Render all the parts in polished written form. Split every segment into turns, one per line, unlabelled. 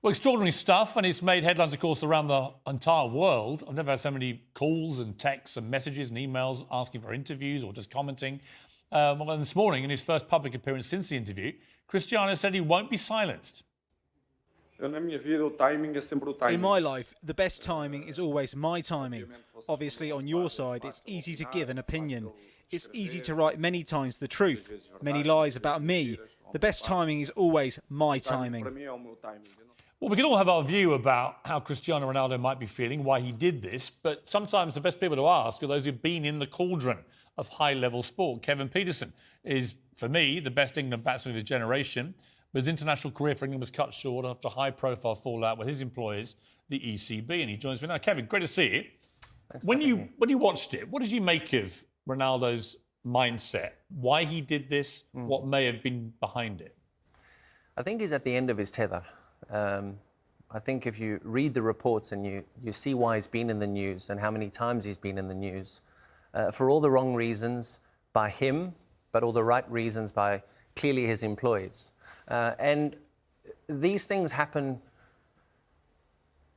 Well, extraordinary stuff, and it's made headlines, of course, around the entire world. I've never had so many calls and texts and messages and emails asking for interviews or just commenting. And this morning, in his first public appearance since the interview, Cristiano said he won't be silenced.
In my life, the best timing is always my timing. Obviously, on your side, it's easy to give an opinion. It's easy to write many times the truth, many lies about me. The best timing is always my timing.
Well, we can all have our view about how Cristiano Ronaldo might be feeling, why he did this, but sometimes the best people to ask are those who've been in the cauldron of high-level sport. Kevin Pietersen is, for me, the best England batsman of his generation, but his international career for England was cut short after a high-profile fallout with his employers, the ECB, and he joins me now. Kevin, great to see you.
Thanks
when you watched it, what did you make of Ronaldo's mindset? Why he did this? What may have been behind it?
I think he's at the end of his tether. I think if you read the reports and you see why he's been in the news and how many times he's been in the news, for all the wrong reasons by him, but all the right reasons by clearly his employees. And these things happen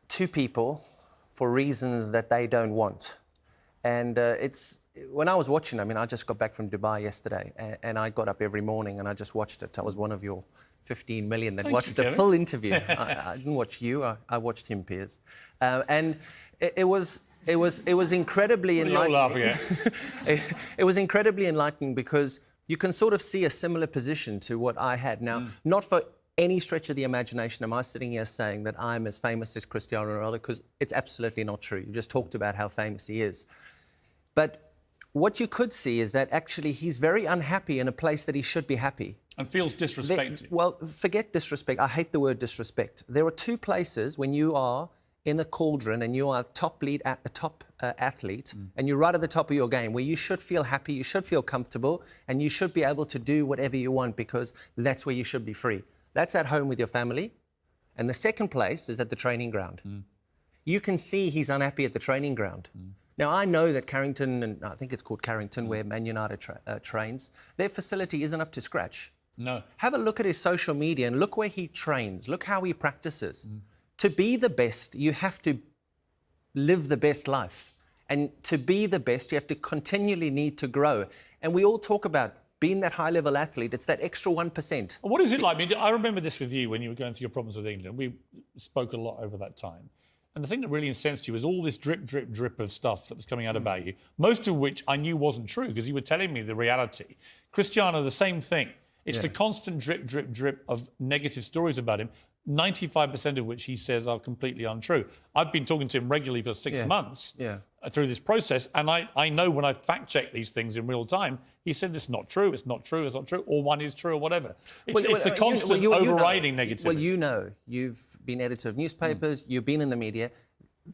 to people for reasons that they don't want. And when I was watching, I mean, I just got back from Dubai yesterday, and I got up every morning and I just watched it. I was one of your 15 million that watched the full interview. I didn't watch you. I watched him, Piers, and it was incredibly enlightening.
You're laughing at.
It was incredibly enlightening because you can sort of see a similar position to what I had. Now, not for any stretch of the imagination am I sitting here saying that I'm as famous as Cristiano Ronaldo, because it's absolutely not true. You just talked about how famous he is. But what you could see is that actually he's very unhappy in a place that he should be happy.
And feels disrespected.
Well, forget disrespect. I hate the word disrespect. There are two places when you are in a cauldron and you are a top athlete and you're right at the top of your game where you should feel happy, you should feel comfortable, and you should be able to do whatever you want because that's where you should be free. That's at home with your family. And the second place is at the training ground. You can see he's unhappy at the training ground. Now, I know that Carrington, and I think it's called Carrington, where Man United trains, their facility isn't up to scratch.
No.
Have a look at his social media and look where he trains. Look how he practices. To be the best, you have to live the best life. And to be the best, you have to continually need to grow. And we all talk about being that high-level athlete. It's that extra 1%.
What is it like? I mean, I remember this with you when you were going through your problems with England. We spoke a lot over that time. And the thing that really incensed you was all this drip, drip, drip of stuff that was coming out about you, most of which I knew wasn't true because you were telling me the reality. Cristiano, the same thing. It's the constant drip, drip, drip of negative stories about him, 95% of which he says are completely untrue. I've been talking to him regularly for 6 months through this process, and I know when I fact-check these things in real time, he said this is not true, it's not true, it's not true, or one is true, or whatever. It's the constant overriding negativity.
Well, you know, you've been editor of newspapers, you've been in the media.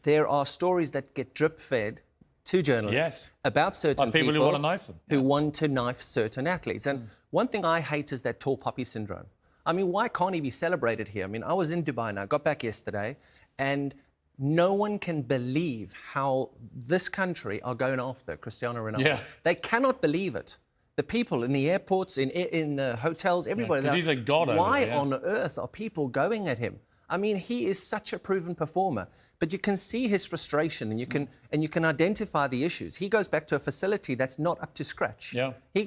There are stories that get drip-fed to journalists about certain
people who want to knife them.
Who want to knife certain athletes. And one thing I hate is that tall poppy syndrome. I mean, why can't he be celebrated here? I mean, I was in Dubai now, got back yesterday, and no one can believe how this country are going after Cristiano Ronaldo. They cannot believe it. The people in the airports, in the hotels, everybody.
Because he's a god over
why
there,
on earth are people going at him? I mean, he is such a proven performer, but you can see his frustration and you can identify the issues. He goes back to a facility that's not up to scratch. He